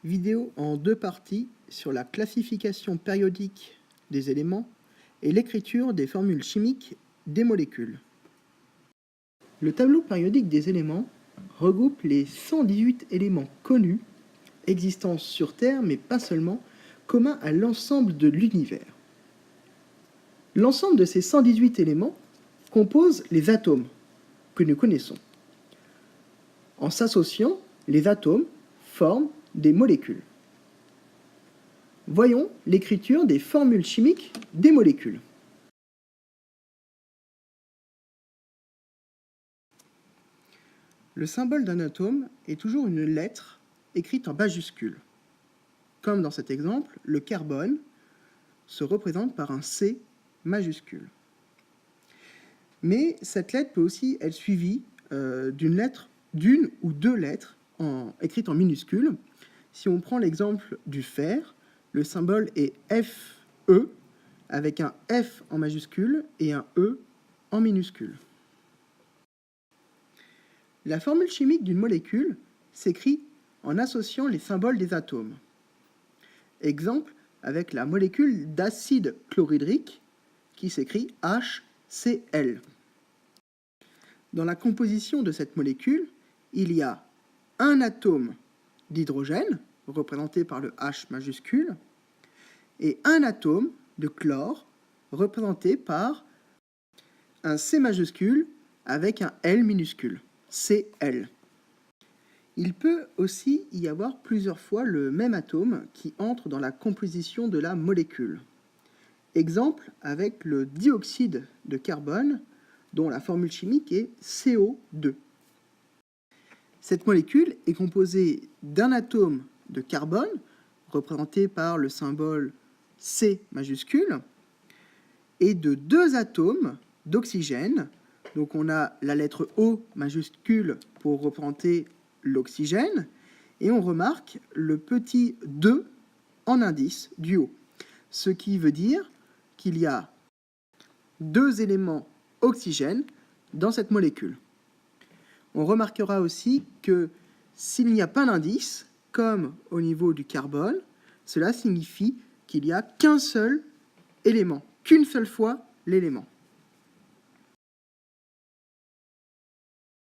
Vidéo en 2 parties sur la classification périodique des éléments et l'écriture des formules chimiques des molécules. Le tableau périodique des éléments regroupe les 118 éléments connus, existant sur Terre mais pas seulement, communs à l'ensemble de l'univers. L'ensemble de ces 118 éléments compose les atomes que nous connaissons. En s'associant, les atomes forment des molécules. Voyons l'écriture des formules chimiques des molécules. Le symbole d'un atome est toujours une lettre écrite en majuscule. Comme dans cet exemple, le carbone se représente par un C majuscule. Mais cette lettre peut aussi être suivie d'une ou deux lettres écrites en minuscules. Si on prend l'exemple du fer, le symbole est Fe avec un F en majuscule et un E en minuscule. La formule chimique d'une molécule s'écrit en associant les symboles des atomes. Exemple avec la molécule d'acide chlorhydrique qui s'écrit HCl. Dans la composition de cette molécule, il y a un atome d'hydrogène, représenté par le H majuscule, et un atome de chlore, représenté par un C majuscule avec un L minuscule, Cl. Il peut aussi y avoir plusieurs fois le même atome qui entre dans la composition de la molécule. Exemple avec le dioxyde de carbone, dont la formule chimique est CO2. Cette molécule est composée d'un atome de carbone, représenté par le symbole C majuscule, et de deux atomes d'oxygène. Donc on a la lettre O majuscule pour représenter l'oxygène, et on remarque le petit 2 en indice du haut, ce qui veut dire qu'il y a deux éléments oxygène dans cette molécule. On remarquera aussi que s'il n'y a pas d'indice, comme au niveau du carbone, cela signifie qu'il n'y a qu'un seul élément, qu'une seule fois l'élément.